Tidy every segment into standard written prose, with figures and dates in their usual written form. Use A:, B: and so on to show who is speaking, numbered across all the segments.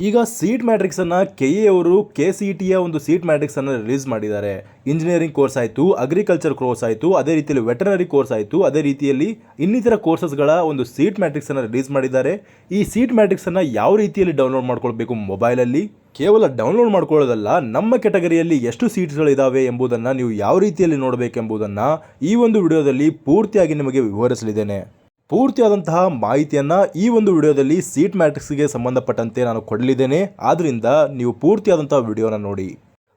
A: ಈಗ seat ಮ್ಯಾಟ್ರಿಕ್ಸನ್ನು K A ಅವರು KCETಯ ಒಂದು ಸೀಟ್ ಮ್ಯಾಟ್ರಿಕ್ಸನ್ನು ರಿಲೀಸ್ ಮಾಡಿದ್ದಾರೆ. ಇಂಜಿನಿಯರಿಂಗ್ ಕೋರ್ಸ್ ಆಯಿತು, ಅಗ್ರಿಕಲ್ಚರ್ ಕೋರ್ಸ್ ಆಯಿತು, ಅದೇ ರೀತಿಯಲ್ಲಿ ವೆಟರ್ನರಿ ಕೋರ್ಸ್ ಆಯಿತು, ಅದೇ ರೀತಿಯಲ್ಲಿ ಇನ್ನಿತರ ಕೋರ್ಸಸ್ಗಳ ಒಂದು ಸೀಟ್ ಮ್ಯಾಟ್ರಿಕ್ಸನ್ನು ರಿಲೀಸ್ ಮಾಡಿದ್ದಾರೆ. ಈ ಸೀಟ್ ಮ್ಯಾಟ್ರಿಕ್ಸನ್ನು ಯಾವ ರೀತಿಯಲ್ಲಿ ಡೌನ್ಲೋಡ್ ಮಾಡ್ಕೊಳ್ಬೇಕು ಮೊಬೈಲಲ್ಲಿ, ಕೇವಲ ಡೌನ್ಲೋಡ್ ಮಾಡ್ಕೊಳ್ಳೋದಲ್ಲ, ನಮ್ಮ ಕೆಟಗರಿಯಲ್ಲಿ ಎಷ್ಟು ಸೀಟ್ಸ್ಗಳಿದ್ದಾವೆ ಎಂಬುದನ್ನು ನೀವು ಯಾವ ರೀತಿಯಲ್ಲಿ ನೋಡಬೇಕೆಂಬುದನ್ನು ಈ ಒಂದು ವಿಡಿಯೋದಲ್ಲಿ ಪೂರ್ತಿಯಾಗಿ ನಿಮಗೆ ವಿವರಿಸಲಿದ್ದೇನೆ. ಪೂರ್ತಿಯಾದಂತಹ ಮಾಹಿತಿಯನ್ನು ಈ ಒಂದು ವಿಡಿಯೋದಲ್ಲಿ ಸೀಟ್ ಮ್ಯಾಟ್ರಿಕ್ಸ್ಗೆ ಸಂಬಂಧಪಟ್ಟಂತೆ ನಾನು ಕೊಡಲಿದ್ದೇನೆ. ಆದ್ದರಿಂದ ನೀವು ಪೂರ್ತಿಯಾದಂತಹ ವಿಡಿಯೋನ ನೋಡಿ.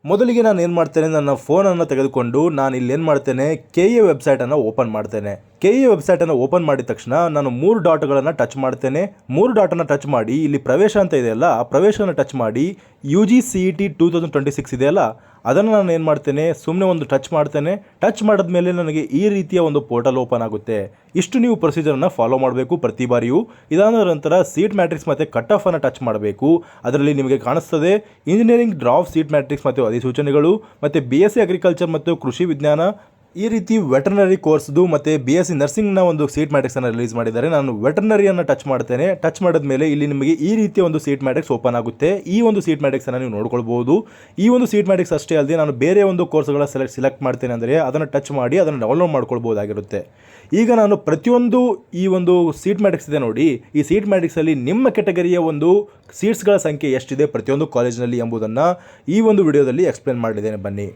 A: ಮೊದಲಿಗೆ ನಾನು ಏನು ಮಾಡ್ತೇನೆ, ನನ್ನ ಫೋನನ್ನು ತೆಗೆದುಕೊಂಡು ನಾನು ಇಲ್ಲಿ ಏನು ಮಾಡ್ತೇನೆ, KA ವೆಬ್ಸೈಟನ್ನು ಓಪನ್ ಮಾಡ್ತೇನೆ. KA ವೆಬ್ಸೈಟನ್ನು ಓಪನ್ ಮಾಡಿದ ತಕ್ಷಣ ನಾನು 3 ಡಾಟ್ಗಳನ್ನು ಟಚ್ ಮಾಡ್ತೇನೆ. 3 ಡಾಟನ್ನು ಟಚ್ ಮಾಡಿ ಇಲ್ಲಿ ಪ್ರವೇಶ ಅಂತ ಇದೆಯಲ್ಲ, ಆ ಪ್ರವೇಶವನ್ನು ಟಚ್ ಮಾಡಿ UGCET 2026 ಇದೆಯಲ್ಲ, ಅದನ್ನು ನಾನು ಏನು ಮಾಡ್ತೇನೆ, ಸುಮ್ಮನೆ ಒಂದು ಟಚ್ ಮಾಡ್ತೇನೆ. ಟಚ್ ಮಾಡಿದ್ಮೇಲೆ ನನಗೆ ಈ ರೀತಿಯ ಒಂದು ಪೋರ್ಟಲ್ ಓಪನ್ ಆಗುತ್ತೆ. ಇಷ್ಟು ನೀವು ಪ್ರೊಸೀಜರನ್ನು ಫಾಲೋ ಮಾಡಬೇಕು ಪ್ರತಿ ಬಾರಿಯೂ. ಇದಾದ ನಂತರ ಸೀಟ್ ಮ್ಯಾಟ್ರಿಕ್ಸ್ ಮತ್ತು ಕಟ್ ಆಫನ್ನು ಟಚ್ ಮಾಡಬೇಕು. ಅದರಲ್ಲಿ ನಿಮಗೆ ಕಾಣಿಸ್ತದೆ ಇಂಜಿನಿಯರಿಂಗ್ ಡ್ರಾಫ್ಟ್ ಸೀಟ್ ಮ್ಯಾಟ್ರಿಕ್ಸ್ ಮತ್ತು ಅಧಿಸೂಚನೆಗಳು, ಮತ್ತು BSc ಅಗ್ರಿಕಲ್ಚರ್ ಮತ್ತು ಕೃಷಿ ವಿಜ್ಞಾನ, ಈ ರೀತಿ ವೆಟರ್ನರಿ ಕೋರ್ಸ್ದು ಮತ್ತು BSc ನರ್ಸಿಂಗ್ನ ಒಂದು ಸೀಟ್ ಮ್ಯಾಟ್ರಿಕ್ಸನ್ನು ರಿಲೀಸ್ ಮಾಡಿದ್ದಾರೆ. ನಾನು ವೆಟರ್ನರಿಯನ್ನು ಟಚ್ ಮಾಡ್ತೇನೆ. ಟಚ್ ಮಾಡಿದ ಮೇಲೆ ಇಲ್ಲಿ ನಿಮಗೆ ಈ ರೀತಿಯ ಒಂದು ಸೀಟ್ ಮ್ಯಾಟ್ರಿಕ್ಸ್ ಓಪನ್ ಆಗುತ್ತೆ. ಈ ಒಂದು ಸೀಟ್ ಮ್ಯಾಟ್ರಿಕ್ಸನ್ನು ನೀವು ನೋಡ್ಕೊಳ್ಬೋದು. ಈ ಒಂದು ಸೀಟ್ ಮ್ಯಾಟ್ರಿಕ್ಸ್ ಅಷ್ಟೇ ಅಲ್ಲದೆ ನಾನು ಬೇರೆ ಒಂದು ಕೋರ್ಸ್ಗಳ ಸಿಲೆಕ್ಟ್ ಮಾಡ್ತೇನೆ ಅಂದರೆ ಅದನ್ನು ಟಚ್ ಮಾಡಿ ಅದನ್ನು ಡೌನ್ಲೋಡ್ ಮಾಡ್ಕೊಳ್ಬೋದಾಗಿರುತ್ತೆ. ಈಗ ನಾನು ಪ್ರತಿಯೊಂದು ಈ ಒಂದು ಸೀಟ್ ಮ್ಯಾಟ್ರಿಕ್ಸ್ ಇದೆ ನೋಡಿ, ಈ ಸೀಟ್ ಮ್ಯಾಟ್ರಿಕ್ಸಲ್ಲಿ ನಿಮ್ಮ ಕೆಟಗರಿಯ ಒಂದು ಸೀಟ್ಸ್ಗಳ ಸಂಖ್ಯೆ ಎಷ್ಟಿದೆ ಪ್ರತಿಯೊಂದು ಕಾಲೇಜಿನಲ್ಲಿ ಎಂಬುದನ್ನು ಈ ಒಂದು ವಿಡಿಯೋದಲ್ಲಿ ಎಕ್ಸ್ಪ್ಲೇನ್ ಮಾಡಿದ್ದೇನೆ. ಬನ್ನಿ,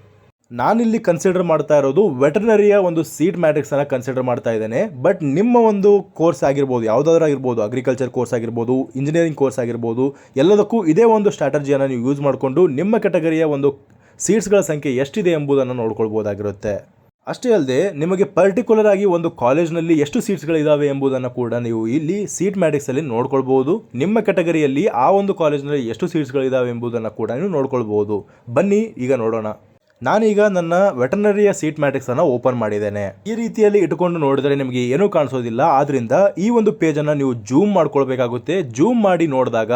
A: ನಾನಿಲ್ಲಿ ಕನ್ಸಿಡರ್ ಮಾಡ್ತಾ ಇರೋದು ವೆಟರ್ನರಿಯ ಒಂದು ಸೀಟ್ ಮ್ಯಾಟ್ರಿಕ್ಸನ್ನು ಕನ್ಸಿಡರ್ ಮಾಡ್ತಾ ಇದ್ದೇನೆ. ಬಟ್ ನಿಮ್ಮ ಒಂದು ಕೋರ್ಸ್ ಆಗಿರ್ಬೋದು, ಯಾವುದಾದ್ರೂ ಆಗಿರ್ಬೋದು, ಅಗ್ರಿಕಲ್ಚರ್ ಕೋರ್ಸ್ ಆಗಿರ್ಬೋದು, ಇಂಜಿನಿಯರಿಂಗ್ ಕೋರ್ಸ್ ಆಗಿರ್ಬೋದು, ಎಲ್ಲದಕ್ಕೂ ಇದೇ ಒಂದು ಸ್ಟ್ರಾಟಜಿಯನ್ನು ನೀವು ಯೂಸ್ ಮಾಡಿಕೊಂಡು ನಿಮ್ಮ ಕೆಟಗರಿಯ ಒಂದು ಸೀಟ್ಸ್ಗಳ ಸಂಖ್ಯೆ ಎಷ್ಟಿದೆ ಎಂಬುದನ್ನು ನೋಡ್ಕೊಳ್ಬೋದಾಗಿರುತ್ತೆ. ಅಷ್ಟೇ ಅಲ್ಲದೆ ನಿಮಗೆ ಪರ್ಟಿಕ್ಯುಲರ್ ಆಗಿ ಒಂದು ಕಾಲೇಜ್ನಲ್ಲಿ ಎಷ್ಟು ಸೀಟ್ಸ್ಗಳಿದ್ದಾವೆ ಎಂಬುದನ್ನು ಕೂಡ ನೀವು ಇಲ್ಲಿ ಸೀಟ್ ಮ್ಯಾಟ್ರಿಕ್ಸಲ್ಲಿ ನೋಡ್ಕೊಳ್ಬೋದು. ನಿಮ್ಮ ಕೆಟಗರಿಯಲ್ಲಿ ಆ ಒಂದು ಕಾಲೇಜ್ನಲ್ಲಿ ಎಷ್ಟು ಸೀಟ್ಸ್ಗಳಿದ್ದಾವೆ ಎಂಬುದನ್ನು ಕೂಡ ನೀವು ನೋಡ್ಕೊಳ್ಬೋದು. ಬನ್ನಿ ಈಗ ನೋಡೋಣ. ನಾನೀಗ ನನ್ನ ವೆಟರ್ನರಿಯ ಸೀಟ್ ಮ್ಯಾಟ್ರಿಕ್ಸನ್ನು ಓಪನ್ ಮಾಡಿದ್ದೇನೆ. ಈ ರೀತಿಯಲ್ಲಿ ಇಟ್ಕೊಂಡು ನೋಡಿದರೆ ನಿಮಗೆ ಏನೂ ಕಾಣಿಸೋದಿಲ್ಲ. ಆದ್ದರಿಂದ ಈ ಒಂದು ಪೇಜನ್ನು ನೀವು ಜೂಮ್ ಮಾಡ್ಕೊಳ್ಬೇಕಾಗುತ್ತೆ. ಜೂಮ್ ಮಾಡಿ ನೋಡಿದಾಗ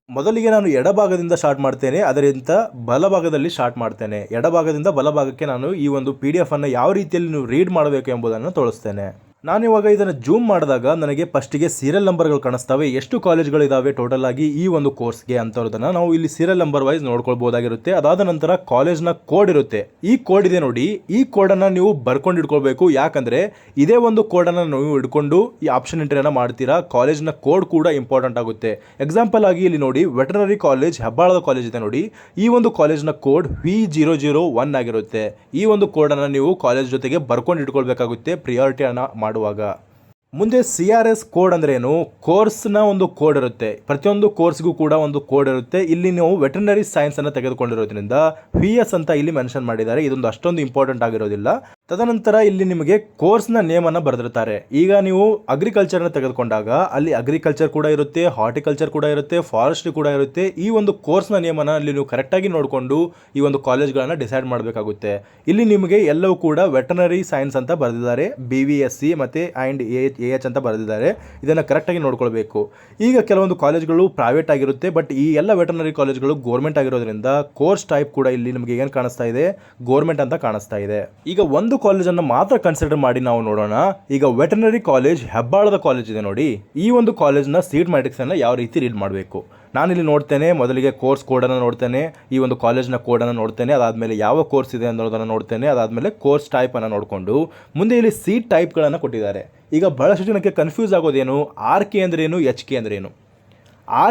A: ಮೊದಲಿಗೆ ನಾನು ಎಡಭಾಗದಿಂದ ಸ್ಟಾರ್ಟ್ ಮಾಡ್ತೇನೆ, ಅದರಿಂದ ಬಲಭಾಗದಲ್ಲಿ ಸ್ಟಾರ್ಟ್ ಮಾಡ್ತೇನೆ. ಎಡಭಾಗದಿಂದ ಬಲಭಾಗಕ್ಕೆ ನಾನು ಈ ಒಂದು PDF ಅನ್ನು ಯಾವ ರೀತಿಯಲ್ಲಿ ನೀವು ರೀಡ್ ಮಾಡಬೇಕು ಎಂಬುದನ್ನು ತೋರಿಸ್ತೇನೆ. ನಾನಿವಾಗ ಇದನ್ನು ಜೂಮ್ ಮಾಡಿದಾಗ ನನಗೆ ಫಸ್ಟಿಗೆ ಸೀರಿಯಲ್ ನಂಬರ್ಗಳು ಕಾಣಿಸ್ತವೆ. ಎಷ್ಟು ಕಾಲೇಜ್ಗಳಿದ್ದಾವೆ ಟೋಟಲ್ ಆಗಿ ಈ ಒಂದು ಕೋರ್ಸ್ಗೆ ಅಂತವ್ರದನ್ನು ನಾವು ಇಲ್ಲಿ ಸೀರಿಯಲ್ ನಂಬರ್ ವೈಸ್ ನೋಡ್ಕೊಳ್ಬೋದಾಗಿರುತ್ತೆ. ಅದಾದ ನಂತರ ಕಾಲೇಜ್ನ ಕೋಡ್ ಇರುತ್ತೆ. ಈ ಕೋಡ್ ಇದೆ ನೋಡಿ, ಈ ಕೋಡನ್ನು ನೀವು ಬರ್ಕೊಂಡು ಇಟ್ಕೊಳ್ಬೇಕು. ಯಾಕಂದರೆ ಇದೇ ಒಂದು ಕೋಡನ್ನು ನೀವು ಇಟ್ಕೊಂಡು ಈ ಆಪ್ಷನ್ ಎಂಟ್ರಿಯನ್ನು ಮಾಡ್ತೀರಾ, ಕಾಲೇಜ್ನ ಕೋಡ್ ಕೂಡ ಇಂಪಾರ್ಟೆಂಟ್ ಆಗುತ್ತೆ. ಎಕ್ಸಾಂಪಲ್ ಆಗಿ ಇಲ್ಲಿ ನೋಡಿ, ವೆಟರ್ನರಿ ಕಾಲೇಜ್ ಹೆಬ್ಬಾಳದ ಕಾಲೇಜ್ ಇದೆ ನೋಡಿ, ಈ ಒಂದು ಕಾಲೇಜ್ನ ಕೋಡ್ V001 ಆಗಿರುತ್ತೆ. ಈ ಒಂದು ಕೋಡನ್ನು ನೀವು ಕಾಲೇಜ್ ಜೊತೆಗೆ ಬರ್ಕೊಂಡು ಇಟ್ಕೊಳ್ಬೇಕಾಗುತ್ತೆ ಪ್ರಿಯಾರಿಟಿಯನ್ನು ಮಾಡುವಾಗ. ಮುಂದೆ CRS ಕೋಡ್ ಅಂದ್ರೆ ಏನು, ಕೋರ್ಸ್ನ ಒಂದು ಕೋಡ್ ಇರುತ್ತೆ. ಪ್ರತಿಯೊಂದು ಕೋರ್ಸ್ಗೂ ಕೂಡ ಒಂದು ಕೋಡ್ ಇರುತ್ತೆ. ಇಲ್ಲಿ ನೀವು ವೆಟರ್ನರಿ ಸೈನ್ಸ್ ಅನ್ನು ತೆಗೆದುಕೊಂಡಿರೋದ್ರಿಂದ VS ಅಂತ ಇಲ್ಲಿ ಮೆನ್ಷನ್ ಮಾಡಿದ್ದಾರೆ. ಇದೊಂದು ಅಷ್ಟೊಂದು ಇಂಪಾರ್ಟೆಂಟ್ ಆಗಿರೋದಿಲ್ಲ. ತದನಂತರ ಇಲ್ಲಿ ನಿಮಗೆ ಕೋರ್ಸ್ನ ನೇಮನ್ನು ಬರೆದಿರ್ತಾರೆ. ಈಗ ನೀವು ಅಗ್ರಿಕಲ್ಚರ್ನ ತೆಗೆದುಕೊಂಡಾಗ ಅಲ್ಲಿ ಅಗ್ರಿಕಲ್ಚರ್ ಕೂಡ ಇರುತ್ತೆ, ಹಾರ್ಟಿಕಲ್ಚರ್ ಕೂಡ ಇರುತ್ತೆ, ಫಾರೆಸ್ಟ್ರಿ ಕೂಡ ಇರುತ್ತೆ. ಈ ಒಂದು ಕೋರ್ಸ್ನ ನೇಮನ್ನು ಅಲ್ಲಿ ನೀವು ಕರೆಕ್ಟಾಗಿ ನೋಡಿಕೊಂಡು ಈ ಒಂದು ಕಾಲೇಜ್ಗಳನ್ನು ಡಿಸೈಡ್ ಮಾಡಬೇಕಾಗುತ್ತೆ. ಇಲ್ಲಿ ನಿಮಗೆ ಎಲ್ಲವೂ ಕೂಡ ವೆಟರ್ನರಿ ಸೈನ್ಸ್ ಅಂತ ಬರೆದಿದ್ದಾರೆ, BVSc ಮತ್ತು AH ಅಂತ ಬರೆದಿದ್ದಾರೆ. ಇದನ್ನು ಕರೆಕ್ಟಾಗಿ ನೋಡ್ಕೊಳ್ಬೇಕು. ಈಗ ಕೆಲವೊಂದು ಕಾಲೇಜ್ಗಳು ಪ್ರೈವೇಟ್ ಆಗಿರುತ್ತೆ, ಬಟ್ ಈ ಎಲ್ಲ ವೆಟರ್ನರಿ ಕಾಲೇಜ್ಗಳು ಗೋರ್ಮೆಂಟ್ ಆಗಿರೋದ್ರಿಂದ ಕೋರ್ಸ್ ಟೈಪ್ ಕೂಡ ಇಲ್ಲಿ ನಿಮಗೆ ಏನು ಕಾಣಿಸ್ತಾ ಇದೆ, ಗೋರ್ಮೆಂಟ್ ಅಂತ ಕಾಣಿಸ್ತಾ ಇದೆ. ಈಗ ಒಂದು ಕಾಲೇಜನ್ನು ಮಾತ್ರ ಕನ್ಸಿಡರ್ ಮಾಡಿ ನಾವು ನೋಡೋಣ. ಈಗ ವೆಟರ್ನರಿ ಕಾಲೇಜ್ ಹೆಬ್ಬಾಳದ ಕಾಲೇಜ್ ಇದೆ ನೋಡಿ, ಈ ಒಂದು ಕಾಲೇಜ್ನ ಸೀಟ್ ಮ್ಯಾಟ್ರಿಕ್ಸನ್ನು ಯಾವ ರೀತಿ ರೀಡ್ ಮಾಡಬೇಕು ನಾನಿಲ್ಲಿ ನೋಡ್ತೇನೆ. ಮೊದಲಿಗೆ ಕೋರ್ಸ್ ಕೋಡನ್ನು ನೋಡ್ತೇನೆ, ಈ ಒಂದು ಕಾಲೇಜ್ನ ಕೋಡನ್ನು ನೋಡ್ತೇನೆ, ಅದಾದಮೇಲೆ ಯಾವ ಕೋರ್ಸ್ ಇದೆ ಅನ್ನೋದನ್ನು ನೋಡ್ತೇನೆ, ಅದಾದಮೇಲೆ ಕೋರ್ಸ್ ಟೈಪನ್ನು ನೋಡಿಕೊಂಡು ಮುಂದೆ ಇಲ್ಲಿ ಸೀಟ್ ಟೈಪ್ಗಳನ್ನು ಕೊಟ್ಟಿದ್ದಾರೆ. ಈಗ ಬಹಳಷ್ಟು ಜನಕ್ಕೆ ಕನ್ಫ್ಯೂಸ್ ಆಗೋದೇನು, RK ಅಂದ್ರೇನು, HK ಅಂದ್ರೇನು.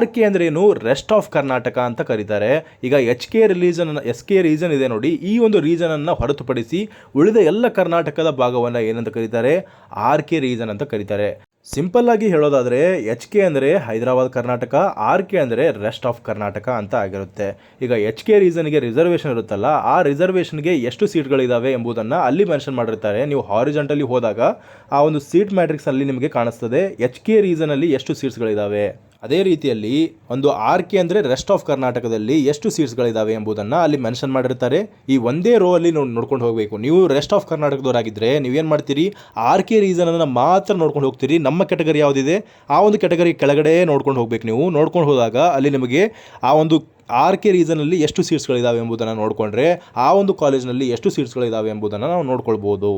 A: RK ಅಂದ್ರೇನು, ರೆಸ್ಟ್ ಆಫ್ ಕರ್ನಾಟಕ ಅಂತ ಕರೀತಾರೆ. ಈಗ SK ರೀಜನ್ ಇದೆ ನೋಡಿ, ಈ ಒಂದು ರೀಜನನ್ನು ಹೊರತುಪಡಿಸಿ ಉಳಿದ ಎಲ್ಲ ಕರ್ನಾಟಕದ ಭಾಗವನ್ನು ಏನಂತ ಕರೀತಾರೆ, RK ರೀಜನ್ ಅಂತ ಕರೀತಾರೆ. ಸಿಂಪಲ್ ಆಗಿ ಹೇಳೋದಾದರೆ HK ಅಂದರೆ ಹೈದರಾಬಾದ್ ಕರ್ನಾಟಕ, RK ಅಂದರೆ ರೆಸ್ಟ್ ಆಫ್ ಕರ್ನಾಟಕ ಅಂತ ಆಗಿರುತ್ತೆ. ಈಗ HK ರೀಸನ್ಗೆ ರಿಸರ್ವೇಷನ್ ಇರುತ್ತಲ್ಲ, ಆ ರಿಸರ್ವೇಷನ್ಗೆ ಎಷ್ಟು ಸೀಟ್ಗಳಿದ್ದಾವೆ ಎಂಬುದನ್ನು ಅಲ್ಲಿ ಮೆನ್ಷನ್ ಮಾಡಿರ್ತಾರೆ. ನೀವು ಹಾರಿಜಾಂಟಲಿ ಹೋದಾಗ ಆ ಒಂದು ಸೀಟ್ ಮ್ಯಾಟ್ರಿಕ್ಸಲ್ಲಿ ನಿಮಗೆ ಕಾಣಿಸ್ತದೆ HK ರೀಸನಲ್ಲಿ ಎಷ್ಟು ಸೀಟ್ಸ್ಗಳಿದ್ದಾವೆ. ಅದೇ ರೀತಿಯಲ್ಲಿ ಒಂದು RK ಅಂದರೆ ರೆಸ್ಟ್ ಆಫ್ ಕರ್ನಾಟಕದಲ್ಲಿ ಎಷ್ಟು ಸೀಟ್ಸ್ಗಳಿದ್ದಾವೆ ಎಂಬುದನ್ನು ಅಲ್ಲಿ ಮೆನ್ಷನ್ ಮಾಡಿರ್ತಾರೆ. ಈ ಒಂದೇ ರೋ ಅಲ್ಲಿ ನೋಡ್ಕೊಂಡು ಹೋಗಬೇಕು. ನೀವು ರೆಸ್ಟ್ ಆಫ್ ಕರ್ನಾಟಕದವರಾಗಿದ್ದರೆ ನೀವೇನು ಮಾಡ್ತೀರಿ, RK ರೀಸನನ್ನು ಮಾತ್ರ ನೋಡ್ಕೊಂಡು ಹೋಗ್ತೀರಿ. ನಮ್ಮ ಕೆಟಗರಿ ಯಾವುದಿದೆ ಆ ಒಂದು ಕೆಟಗರಿ ಕೆಳಗಡೆ ನೋಡ್ಕೊಂಡು ಹೋಗ್ಬೇಕು. ನೀವು ನೋಡ್ಕೊಂಡು ಹೋದಾಗ ಅಲ್ಲಿ ನಿಮಗೆ ಆ ಒಂದು RK ರೀಸನಲ್ಲಿ ಎಷ್ಟು ಸೀಟ್ಸ್ಗಳಿದ್ದಾವೆ ಎಂಬುದನ್ನು ನೋಡಿಕೊಂಡ್ರೆ ಆ ಒಂದು ಕಾಲೇಜ್ನಲ್ಲಿ ಎಷ್ಟು ಸೀಟ್ಸ್ಗಳಿದ್ದಾವೆ ಎಂಬುದನ್ನು ನಾವು ನೋಡ್ಕೊಳ್ಬೋದು.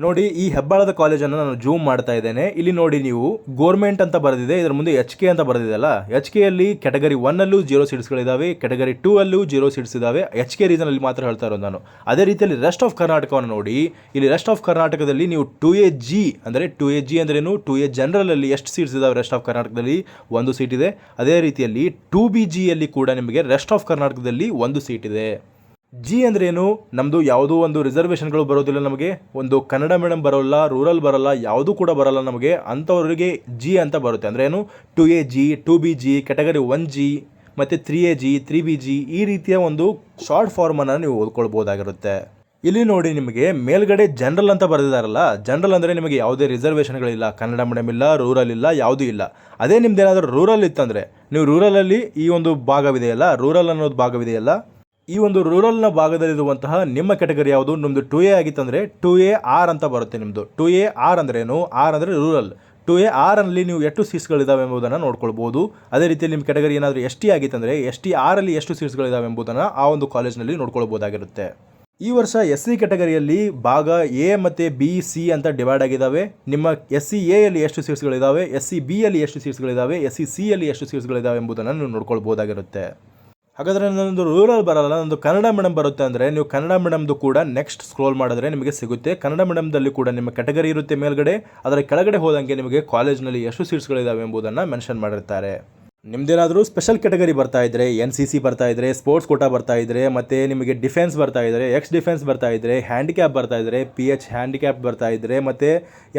A: ನೋಡಿ, ಈ ಹೆಬ್ಬಾಳದ ಕಾಲೇಜನ್ನು ನಾನು ಜೂಮ್ ಮಾಡ್ತಾ ಇದ್ದೇನೆ. ಇಲ್ಲಿ ನೋಡಿ ನೀವು ಗೋರ್ಮೆಂಟ್ ಅಂತ ಬರೆದಿದೆ, ಇದರ ಮುಂದೆ HK ಅಂತ ಬರೆದಿದೆಯಲ್ಲ. HK ಅಲ್ಲಿ ಕ್ಯಾಟಗರಿ 1 ಅಲ್ಲೂ 0 ಸೀಟ್ಸ್ಗಳಿದ್ದಾವೆ, ಕ್ಯಾಟಗರಿ 2 ಅಲ್ಲೂ 0 ಸೀಟ್ಸ್ ಇದ್ದಾವೆ. HK ರೀಸನ್ ಅಲ್ಲಿ ಮಾತ್ರ ಹೇಳ್ತಾ ಇರೋದು ನಾನು. ಅದೇ ರೀತಿಯಲ್ಲಿ ರೆಸ್ಟ್ ಆಫ್ ಕರ್ನಾಟಕವನ್ನು ನೋಡಿ. ಇಲ್ಲಿ ರೆಸ್ಟ್ ಆಫ್ ಕರ್ನಾಟಕದಲ್ಲಿ ನೀವು 2AG ಅಂದರೆ 2AG ಅಂದ್ರೇನು, 2A ಜನರಲ್ ಅಲ್ಲಿ ಎಷ್ಟು ಸೀಟ್ಸ್ ಇದಾವೆ ರೆಸ್ಟ್ ಆಫ್ ಕರ್ನಾಟಕದಲ್ಲಿ? 1 ಸೀಟ್ ಇದೆ. ಅದೇ ರೀತಿಯಲ್ಲಿ 2BG ಅಲ್ಲಿ ಕೂಡ ನಿಮಗೆ ರೆಸ್ಟ್ ಆಫ್ ಕರ್ನಾಟಕದಲ್ಲಿ 1 ಸೀಟ್ ಇದೆ. G ಅಂದ್ರೇನು, ನಮ್ಮದು ಯಾವುದೋ ಒಂದು ರಿಸರ್ವೇಷನ್ಗಳು ಬರೋದಿಲ್ಲ ನಮಗೆ. ಒಂದು ಕನ್ನಡ ಮೀಡಿಯಂ ಬರೋಲ್ಲ, ರೂರಲ್ ಬರೋಲ್ಲ, ಯಾವುದೂ ಕೂಡ ಬರೋಲ್ಲ ನಮಗೆ. ಅಂಥವ್ರಿಗೆ G ಅಂತ ಬರುತ್ತೆ. ಅಂದರೆ ಏನು, 2AG, 2BG, ಕ್ಯಾಟಗರಿ 1G ಮತ್ತು 3AG, 3BG ಈ ರೀತಿಯ ಒಂದು ಶಾರ್ಟ್ ಫಾರ್ಮನ್ನು ನೀವು ಓದ್ಕೊಳ್ಬೋದಾಗಿರುತ್ತೆ. ಇಲ್ಲಿ ನೋಡಿ, ನಿಮಗೆ ಮೇಲ್ಗಡೆ ಜನರಲ್ ಅಂತ ಬರೆದಿದ್ದಾರಲ್ಲ. ಜನರಲ್ ಅಂದರೆ ನಿಮಗೆ ಯಾವುದೇ ರಿಸರ್ವೇಷನ್ಗಳಿಲ್ಲ, ಕನ್ನಡ ಮೀಡಿಯಂ ಇಲ್ಲ, ರೂರಲ್ ಇಲ್ಲ, ಯಾವುದೂ ಇಲ್ಲ. ಅದೇ ನಿಮ್ದೇನಾದರೂ ರೂರಲ್ ಇತ್ತಂದರೆ, ನೀವು ರೂರಲಲ್ಲಿ ಈ ಒಂದು ಭಾಗವಿದೆಯಲ್ಲ, ರೂರಲ್ ಅನ್ನೋದು ಭಾಗವಿದೆಯಲ್ಲ, ಈ ಒಂದು ರೂರಲ್ನ ಭಾಗದಲ್ಲಿರುವಂತಹ ನಿಮ್ಮ ಕ್ಯಾಟಗರಿ ಯಾವುದು? ನಿಮ್ಮದು 2A ಆಗಿತ್ತಂದರೆ 2AR ಅಂತ ಬರುತ್ತೆ ನಿಮ್ಮದು. 2AR ಅಂದ್ರೇನು? ಆರ್ ಅಂದರೆ ರೂರಲ್. 2AR ಅಲ್ಲಿ ನೀವು ಎಷ್ಟು ಸೀಟ್ಸ್ಗಳಿದ್ದಾವೆ ಎಂಬುದನ್ನು ನೋಡ್ಕೊಳ್ಬೋದು. ಅದೇ ರೀತಿಯಲ್ಲಿ ನಿಮ್ಮ ಕ್ಯಾಟಗರಿ ಏನಾದರೂ ST ಆಗಿತ್ತಂದರೆ STR ಅಲ್ಲಿ ಎಷ್ಟು ಸೀಟ್ಸ್ಗಳಿದ್ದಾವೆ ಎಂಬುದನ್ನು ಆ ಒಂದು ಕಾಲೇಜ್ನಲ್ಲಿ ನೋಡ್ಕೊಳ್ಬೋದಾಗಿರುತ್ತೆ. ಈ ವರ್ಷ SC ಕ್ಯಾಟಗರಿಯಲ್ಲಿ ಭಾಗ A ಮತ್ತು B, C ಅಂತ ಡಿವೈಡ್ ಆಗಿದ್ದಾವೆ. ನಿಮ್ಮ SCA ಅಲ್ಲಿ ಎಷ್ಟು ಸೀಟ್ಸ್ಗಳಿದ್ದಾವೆ, SCB ಅಲ್ಲಿ ಎಷ್ಟು ಸೀಟ್ಸ್ಗಳಿದ್ದಾವೆ, SCC ಅಲ್ಲಿ ಎಷ್ಟು ಸೀಟ್ಸ್ಗಳಿದ್ದಾವೆ ಎಂಬುದನ್ನು ನೀವು ನೋಡ್ಕೊಳ್ಬೋದಾಗಿರುತ್ತೆ. ಹಾಗಾದರೆ ನನ್ನದು ರೂರಲ್ ಬರಲ್ಲ, ನನ್ನದು ಕನ್ನಡ ಮೀಡಿಯಂ ಬರುತ್ತೆ ಅಂದರೆ ನೀವು ಕನ್ನಡ ಮೀಡಿಯಮ್ದು ಕೂಡ ನೆಕ್ಸ್ಟ್ ಸ್ಕ್ರೋಲ್ ಮಾಡಿದ್ರೆ ನಿಮಗೆ ಸಿಗುತ್ತೆ. ಕನ್ನಡ ಮೀಡಿಯಮ್ದಲ್ಲಿ ಕೂಡ ನಿಮ್ಮ ಕ್ಯಾಟಗರಿ ಇರುತ್ತೆ ಮೇಲ್ಗಡೆ. ಅದರ ಕೆಳಗಡೆ ಹೋದಂಗೆ ನಿಮಗೆ ಕಾಲೇಜ್ನಲ್ಲಿ ಎಷ್ಟು ಸೀಟ್ಸ್ಗಳಿದ್ದಾವೆ ಎಂಬುದನ್ನು ಮೆನ್ಷನ್ ಮಾಡಿರ್ತಾರೆ. ನಿಮ್ದೇನಾದರೂ ಸ್ಪೆಷಲ್ ಕ್ಯಾಟಗರಿ ಬರ್ತಾ ಇದ್ದರೆ, NCC ಬರ್ತಾ ಇದ್ದರೆ, ಸ್ಪೋರ್ಟ್ಸ್ ಕೋಟಾ ಬರ್ತಾ ಇದ್ದರೆ, ಮತ್ತು ನಿಮಗೆ ಡಿಫೆನ್ಸ್ ಬರ್ತಾ ಇದ್ದರೆ, ಎಕ್ಸ್ ಡಿಫೆನ್ಸ್ ಬರ್ತಾ ಇದ್ದರೆ, ಹ್ಯಾಂಡಿಕ್ಯಾಪ್ ಬರ್ತಾ ಇದ್ದರೆ, PH ಹ್ಯಾಂಡಿಕ್ಯಾಪ್ ಬರ್ತಾ ಇದ್ದರೆ, ಮತ್ತು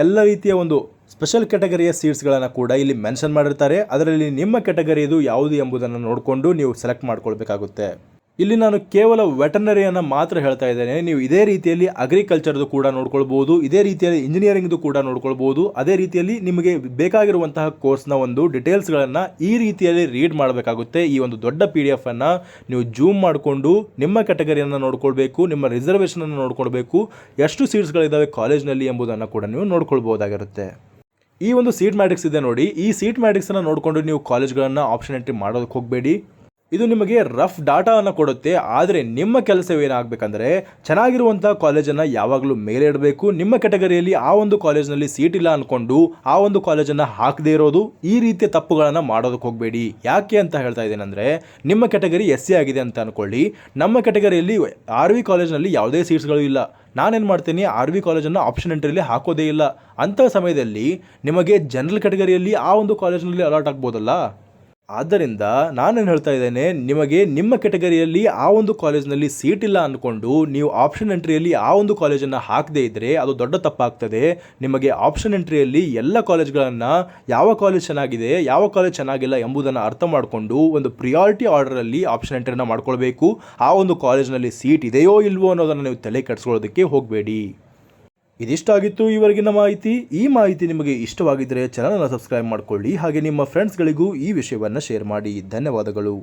A: ಎಲ್ಲ ರೀತಿಯ ಒಂದು ಸ್ಪೆಷಲ್ ಕ್ಯಾಟಗರಿಯ ಸೀಟ್ಸ್ಗಳನ್ನು ಕೂಡ ಇಲ್ಲಿ ಮೆನ್ಷನ್ ಮಾಡಿರ್ತಾರೆ. ಅದರಲ್ಲಿ ನಿಮ್ಮ ಕ್ಯಾಟಗರಿದು ಯಾವುದು ಎಂಬುದನ್ನು ನೋಡಿಕೊಂಡು ನೀವು ಸೆಲೆಕ್ಟ್ ಮಾಡ್ಕೊಳ್ಬೇಕಾಗುತ್ತೆ. ಇಲ್ಲಿ ನಾನು ಕೇವಲ ವೆಟರ್ನರಿಯನ್ನು ಮಾತ್ರ ಹೇಳ್ತಾ ಇದ್ದೇನೆ. ನೀವು ಇದೇ ರೀತಿಯಲ್ಲಿ ಅಗ್ರಿಕಲ್ಚರ್ದು ಕೂಡ ನೋಡ್ಕೊಳ್ಬೋದು, ಇದೇ ರೀತಿಯಲ್ಲಿ ಇಂಜಿನಿಯರಿಂಗ್ದು ಕೂಡ ನೋಡ್ಕೊಳ್ಬೋದು. ಅದೇ ರೀತಿಯಲ್ಲಿ ನಿಮಗೆ ಬೇಕಾಗಿರುವಂತಹ ಕೋರ್ಸ್ನ ಒಂದು ಡೀಟೇಲ್ಸ್ಗಳನ್ನು ಈ ರೀತಿಯಲ್ಲಿ ರೀಡ್ ಮಾಡಬೇಕಾಗುತ್ತೆ. ಈ ಒಂದು ದೊಡ್ಡ PDF ಅನ್ನು ನೀವು ಜೂಮ್ ಮಾಡಿಕೊಂಡು ನಿಮ್ಮ ಕ್ಯಾಟಗರಿಯನ್ನು ನೋಡ್ಕೊಳ್ಬೇಕು, ನಿಮ್ಮ ರಿಸರ್ವೇಷನನ್ನು ನೋಡ್ಕೊಳ್ಬೇಕು, ಎಷ್ಟು ಸೀಟ್ಸ್ಗಳಿದ್ದಾವೆ ಕಾಲೇಜ್ನಲ್ಲಿ ಎಂಬುದನ್ನು ಕೂಡ ನೀವು ನೋಡ್ಕೊಳ್ಬೋದಾಗಿರುತ್ತೆ. ಈ ಒಂದು ಸೀಟ್ ಮ್ಯಾಟ್ರಿಕ್ಸ್ ಇದೆ ನೋಡಿ, ಈ ಸೀಟ್ ಮ್ಯಾಟ್ರಿಕ್ಸನ್ನು ನೋಡಿಕೊಂಡು ನೀವು ಕಾಲೇಜ್ಗಳನ್ನು ಆಪ್ಷನ್ ಎಂಟ್ರಿ ಮಾಡೋದಕ್ಕೆ ಹೋಗಬೇಡಿ. ಇದು ನಿಮಗೆ ರಫ್ ಡಾಟಾವನ್ನು ಕೊಡುತ್ತೆ. ಆದರೆ ನಿಮ್ಮ ಕೆಲಸವೇನಾಗಬೇಕಂದ್ರೆ ಚೆನ್ನಾಗಿರುವಂಥ ಕಾಲೇಜನ್ನು ಯಾವಾಗಲೂ ಮೇಲೆ ಇಡಬೇಕು. ನಿಮ್ಮ ಕ್ಯಾಟಗರಿಯಲ್ಲಿ ಆ ಒಂದು ಕಾಲೇಜ್ನಲ್ಲಿ ಸೀಟ್ ಇಲ್ಲ ಅಂದ್ಕೊಂಡು ಆ ಒಂದು ಕಾಲೇಜನ್ನು ಹಾಕದೇ ಇರೋದು, ಈ ರೀತಿಯ ತಪ್ಪುಗಳನ್ನು ಮಾಡೋದಕ್ಕೆ ಹೋಗಬೇಡಿ. ಯಾಕೆ ಅಂತ ಹೇಳ್ತಾ ಇದ್ದೇನೆಂದರೆ, ನಿಮ್ಮ ಕ್ಯಾಟಗರಿ SC ಆಗಿದೆ ಅಂತ ಅಂದ್ಕೊಳ್ಳಿ. ನಮ್ಮ ಕ್ಯಾಟಗರಿಯಲ್ಲಿ RV ಕಾಲೇಜ್ನಲ್ಲಿ ಯಾವುದೇ ಸೀಟ್ಸ್ಗಳು ಇಲ್ಲ. ನಾನೇನು ಮಾಡ್ತೀನಿ, RV ಕಾಲೇಜನ್ನು ಆಪ್ಷನ್ ಎಂಟ್ರಿಯಲ್ಲಿ ಹಾಕೋದೇ ಇಲ್ಲ. ಅಂಥ ಸಮಯದಲ್ಲಿ ನಿಮಗೆ ಜನರಲ್ ಕ್ಯಾಟಗರಿಯಲ್ಲಿ ಆ ಒಂದು ಕಾಲೇಜ್ನಲ್ಲಿ ಅಲಾಟ್ ಆಗ್ಬೋದಲ್ಲ. ಆದ್ದರಿಂದ ನಾನೇನು ಹೇಳ್ತಾ ಇದ್ದೇನೆ, ನಿಮಗೆ ನಿಮ್ಮ ಕ್ಯಾಟಗರಿಯಲ್ಲಿ ಆ ಒಂದು ಕಾಲೇಜ್ನಲ್ಲಿ ಸೀಟ್ ಇಲ್ಲ ಅಂದ್ಕೊಂಡು ನೀವು ಆಪ್ಷನ್ ಎಂಟ್ರಿಯಲ್ಲಿ ಆ ಒಂದು ಕಾಲೇಜನ್ನು ಹಾಕದೇ ಇದ್ದರೆ ಅದು ದೊಡ್ಡ ತಪ್ಪಾಗ್ತದೆ. ನಿಮಗೆ ಆಪ್ಷನ್ ಎಂಟ್ರಿಯಲ್ಲಿ ಎಲ್ಲ ಕಾಲೇಜ್ಗಳನ್ನು ಯಾವ ಕಾಲೇಜ್ ಚೆನ್ನಾಗಿದೆ, ಯಾವ ಕಾಲೇಜ್ ಚೆನ್ನಾಗಿಲ್ಲ ಎಂಬುದನ್ನು ಅರ್ಥ ಮಾಡಿಕೊಂಡು ಒಂದು ಪ್ರಿಯಾರಿಟಿ ಆರ್ಡರಲ್ಲಿ ಆಪ್ಷನ್ ಎಂಟ್ರಿಯನ್ನು ಮಾಡ್ಕೊಳ್ಬೇಕು. ಆ ಒಂದು ಕಾಲೇಜ್ನಲ್ಲಿ ಸೀಟ್ ಇದೆಯೋ ಇಲ್ವೋ ಅನ್ನೋದನ್ನು ನೀವು ತಲೆ ಕೆಡಿಸ್ಕೊಳ್ಳೋದಕ್ಕೆ ಹೋಗಬೇಡಿ. ಇದಿಷ್ಟಾಗಿತ್ತು ಇವರೆಗಿನ ಮಾಹಿತಿ. ಈ ಮಾಹಿತಿ ನಿಮಗೆ ಇಷ್ಟವಾಗಿದ್ದರೆ ಚಾನಲನ್ನು ಸಬ್ಸ್ಕ್ರೈಬ್ ಮಾಡಿಕೊಳ್ಳಿ. ಹಾಗೆ ನಿಮ್ಮ ಫ್ರೆಂಡ್ಸ್ಗಳಿಗೂ ಈ ವಿಷಯವನ್ನು ಶೇರ್ ಮಾಡಿ. ಧನ್ಯವಾದಗಳು.